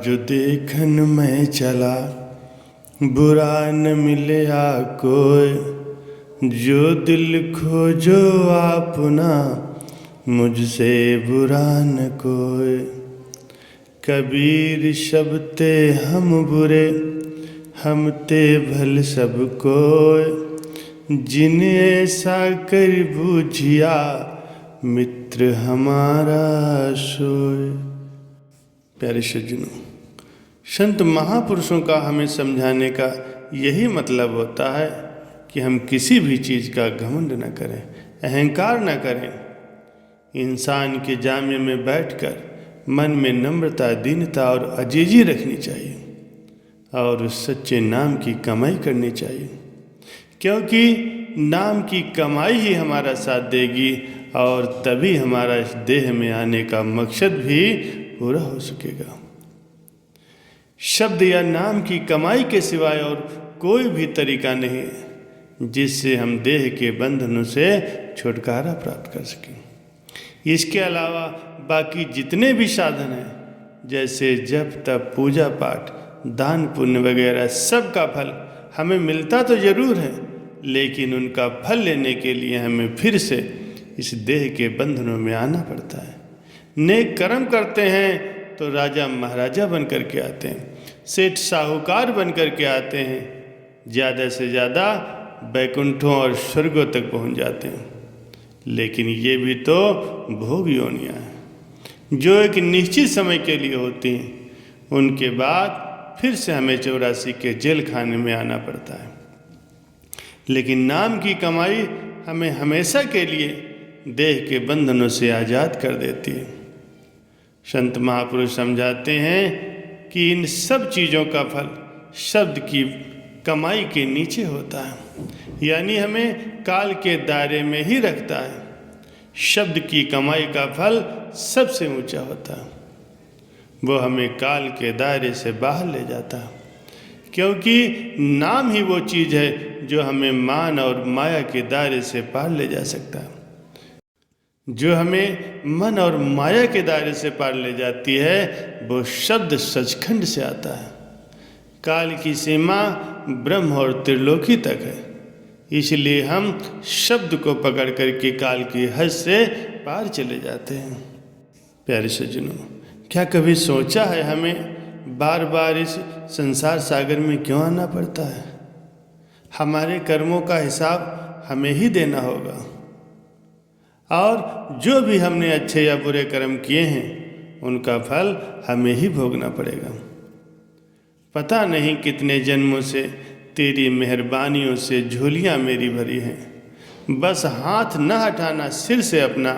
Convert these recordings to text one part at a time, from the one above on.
जो देखन मैं चला, बुरा न मिलया कोई। जो दिल खोजो अपना, मुझसे बुरा न कोई। कबीर शब्ते हम बुरे, हम ते भल सब कोय। जिन्हें ऐसा कर बूझिया, मित्र हमारा सोय। प्यारे सज्जनों, संत महापुरुषों का हमें समझाने का यही मतलब होता है कि हम किसी भी चीज़ का घमंड न करें, अहंकार न करें। इंसान के जामे में बैठकर मन में नम्रता, दीनता और अजीजी रखनी चाहिए और उस सच्चे नाम की कमाई करनी चाहिए, क्योंकि नाम की कमाई ही हमारा साथ देगी और तभी हमारा इस देह में आने का मकसद भी पूरा हो सकेगा। शब्द या नाम की कमाई के सिवाय और कोई भी तरीका नहीं है जिससे हम देह के बंधनों से छुटकारा प्राप्त कर सकें। इसके अलावा बाकी जितने भी साधन हैं, जैसे जप तप, पूजा पाठ, दान पुण्य वगैरह, सब का फल हमें मिलता तो ज़रूर है, लेकिन उनका फल लेने के लिए हमें फिर से इस देह के बंधनों में आना पड़ता है। नेक कर्म करते हैं तो राजा महाराजा बन कर के आते हैं, सेठ साहूकार बन कर के आते हैं, ज़्यादा से ज़्यादा बैकुंठों और स्वर्गों तक पहुंच जाते हैं। लेकिन ये भी तो भोग योनियाँ हैं जो एक निश्चित समय के लिए होती हैं, उनके बाद फिर से हमें 84 के जेल खाने में आना पड़ता है। लेकिन नाम की कमाई हमें हमेशा के लिए देह के बंधनों से आज़ाद कर देती है। संत महापुरुष समझाते हैं कि इन सब चीज़ों का फल शब्द की कमाई के नीचे होता है, यानी हमें काल के दायरे में ही रखता है। शब्द की कमाई का फल सबसे ऊंचा होता है, वो हमें काल के दायरे से बाहर ले जाता है, क्योंकि नाम ही वो चीज़ है जो हमें मान और माया के दायरे से पार ले जा सकता है। जो हमें मन और माया के दायरे से पार ले जाती है, वो शब्द सचखंड से आता है। काल की सीमा ब्रह्म और त्रिलोकी तक है, इसलिए हम शब्द को पकड़ करके काल की हद से पार चले जाते हैं। प्यारे सज्जनों, क्या कभी सोचा है हमें बार बार इस संसार सागर में क्यों आना पड़ता है? हमारे कर्मों का हिसाब हमें ही देना होगा, और जो भी हमने अच्छे या बुरे कर्म किए हैं उनका फल हमें ही भोगना पड़ेगा। पता नहीं कितने जन्मों से तेरी मेहरबानियों से झोलियाँ मेरी भरी हैं, बस हाथ न हटाना सिर से अपना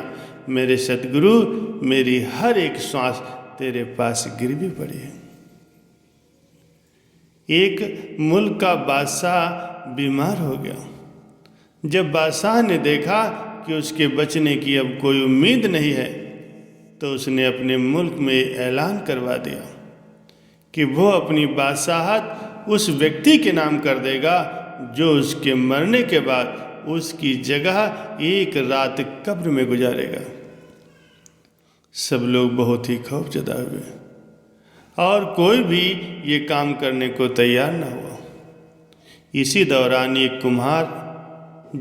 मेरे सतगुरु। मेरी हर एक सांस तेरे पास गिरवी पड़ी है। एक मुल्क का बादशाह बीमार हो गया। जब बादशाह ने देखा कि उसके बचने की अब कोई उम्मीद नहीं है, तो उसने अपने मुल्क में ऐलान करवा दिया कि वो अपनी बादशाहत उस व्यक्ति के नाम कर देगा जो उसके मरने के बाद उसकी जगह एक रात कब्र में गुजारेगा। सब लोग बहुत ही खौफजदा हुए और कोई भी ये काम करने को तैयार न हुआ। इसी दौरान एक कुम्हार,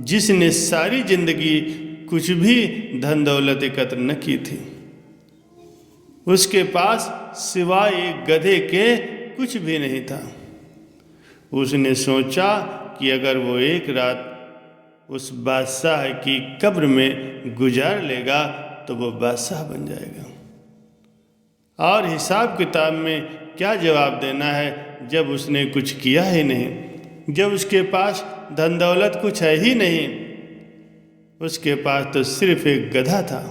जिसने सारी जिंदगी कुछ भी धन दौलत एकत्र न की थी, उसके पास सिवाय एक गधे के कुछ भी नहीं था। उसने सोचा कि अगर वो एक रात उस बादशाह की कब्र में गुजार लेगा तो वो बादशाह बन जाएगा। और हिसाब किताब में क्या जवाब देना है जब उसने कुछ किया ही नहीं, जब उसके पास धन दौलत कुछ है ही नहीं। उसके पास तो सिर्फ एक गधा था।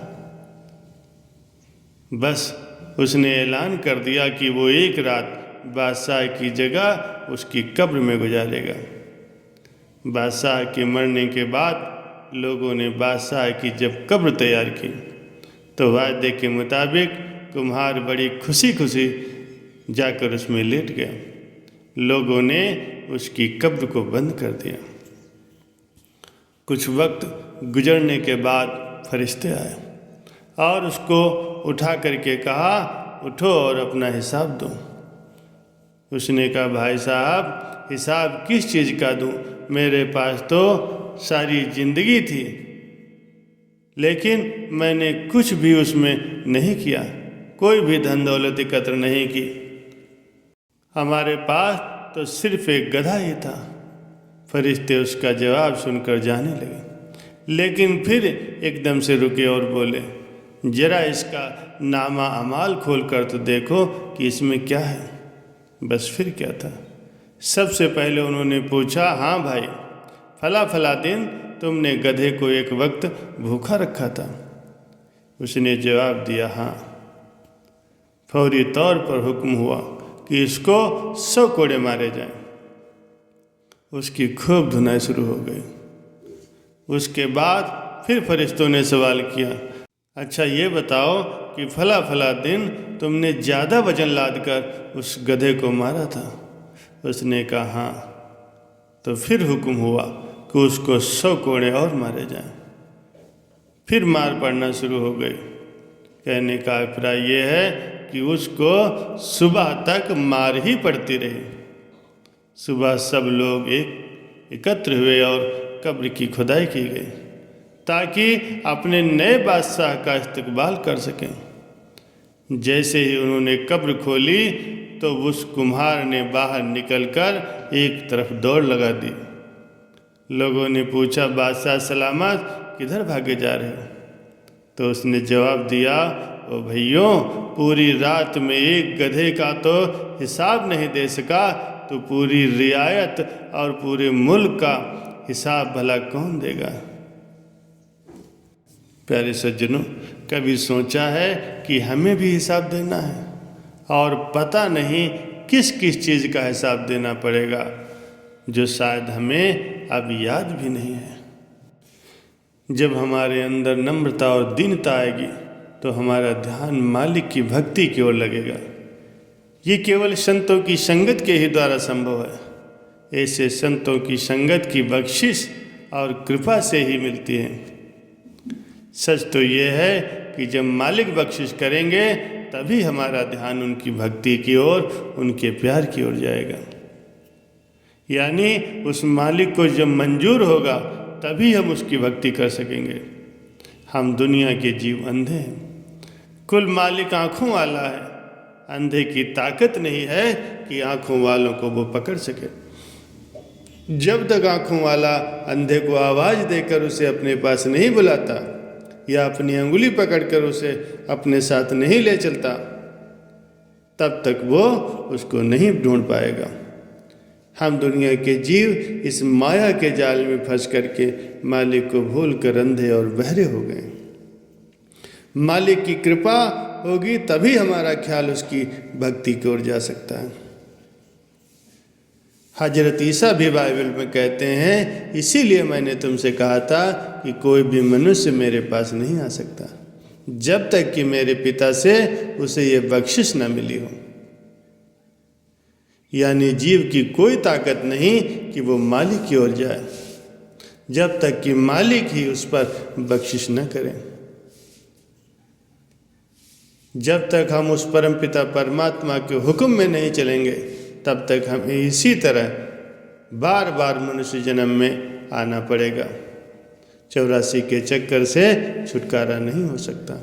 बस उसने ऐलान कर दिया कि वो एक रात बादशाह की जगह उसकी कब्र में गुजारेगा। बादशाह के मरने के बाद लोगों ने बादशाह की जब कब्र तैयार की तो वादे के मुताबिक कुम्हार बड़ी खुशी खुशी जाकर उसमें लेट गया। लोगों ने उसकी कब्र को बंद कर दिया। कुछ वक्त गुजरने के बाद फरिश्ते आए और उसको उठा करके कहा, उठो और अपना हिसाब दो। उसने कहा, भाई साहब हिसाब किस चीज़ का दूं, मेरे पास तो सारी जिंदगी थी, लेकिन मैंने कुछ भी उसमें नहीं किया, कोई भी धन दौलत एकत्र नहीं की। हमारे पास तो सिर्फ एक गधा ही था। फरिश्ते उसका जवाब सुनकर जाने लगे, लेकिन फिर एकदम से रुके और बोले, जरा इसका नामा अमाल खोल कर तो देखो कि इसमें क्या है। बस फिर क्या था। सबसे पहले उन्होंने पूछा, हाँ भाई, फला फला दिन तुमने गधे को एक वक्त भूखा रखा था। उसने जवाब दिया, हाँ। फौरी तौर पर हुक्म हुआ कि इसको 100 कोड़े मारे जाएं। उसकी खूब धुनाई शुरू हो गई। उसके बाद फिर फरिश्तों ने सवाल किया, अच्छा ये बताओ कि फला फला दिन तुमने ज़्यादा वजन लाद कर उस गधे को मारा था। उसने कहा, हाँ। तो फिर हुक्म हुआ कि उसको 100 कोड़े और मारे जाएं। फिर मार पड़ना शुरू हो गई। कहने का अभिप्राय ये है कि उसको सुबह तक मार ही पड़ती रही। सुबह सब लोग एकत्र हुए और कब्र की खुदाई की गई ताकि अपने नए बादशाह का इस्तकबाल कर सकें। जैसे ही उन्होंने कब्र खोली तो उस कुम्हार ने बाहर निकलकर एक तरफ दौड़ लगा दी। लोगों ने पूछा, बादशाह सलामत, किधर भागे जा रहे हो? तो उसने जवाब दिया, ओ भैयों, पूरी रात में एक गधे का तो हिसाब नहीं दे सका, तो पूरी रियायत और पूरे मुल्क का हिसाब भला कौन देगा। प्यारे सज्जनों, कभी सोचा है कि हमें भी हिसाब देना है और पता नहीं किस किस चीज़ का हिसाब देना पड़ेगा, जो शायद हमें अब याद भी नहीं है। जब हमारे अंदर नम्रता और दीनता आएगी तो हमारा ध्यान मालिक की भक्ति की ओर लगेगा। ये केवल संतों की संगत के ही द्वारा संभव है। ऐसे संतों की संगत की बख्शिश और कृपा से ही मिलती है। सच तो ये है कि जब मालिक बख्शिश करेंगे तभी हमारा ध्यान उनकी भक्ति की ओर, उनके प्यार की ओर जाएगा। यानी उस मालिक को जब मंजूर होगा तभी हम उसकी भक्ति कर सकेंगे। हम दुनिया के जीव अंधे हैं। कुल मालिक आँखों वाला है। अंधे की ताकत नहीं है कि आँखों वालों को वो पकड़ सके। जब तक आँखों वाला अंधे को आवाज़ देकर उसे अपने पास नहीं बुलाता या अपनी अंगुली पकड़कर उसे अपने साथ नहीं ले चलता, तब तक वो उसको नहीं ढूंढ पाएगा। हम दुनिया के जीव इस माया के जाल में फंस करके मालिक को भूल कर अंधे और बहरे हो गए। मालिक की कृपा होगी तभी हमारा ख्याल उसकी भक्ति की ओर जा सकता है। हजरत ईसा भी बाइबल में कहते हैं, इसीलिए मैंने तुमसे कहा था कि कोई भी मनुष्य मेरे पास नहीं आ सकता जब तक कि मेरे पिता से उसे ये बख्शिश न मिली हो। यानी जीव की कोई ताकत नहीं कि वो मालिक की ओर जाए जब तक कि मालिक ही उस पर बख्शिश न करें। जब तक हम उस परमपिता परमात्मा के हुक्म में नहीं चलेंगे तब तक हमें इसी तरह बार बार मनुष्य जन्म में आना पड़ेगा। 84 के चक्कर से छुटकारा नहीं हो सकता।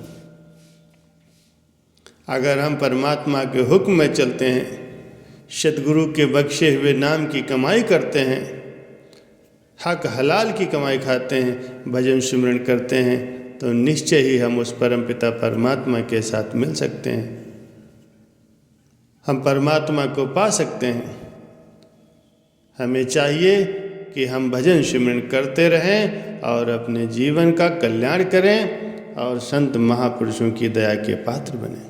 अगर हम परमात्मा के हुक्म में चलते हैं, सतगुरु के बख्शे हुए नाम की कमाई करते हैं, हक हलाल की कमाई खाते हैं, भजन सिमरन करते हैं, तो निश्चय ही हम उस परमपिता परमात्मा के साथ मिल सकते हैं। हम परमात्मा को पा सकते हैं। हमें चाहिए कि हम भजन सिमरन करते रहें और अपने जीवन का कल्याण करें और संत महापुरुषों की दया के पात्र बनें।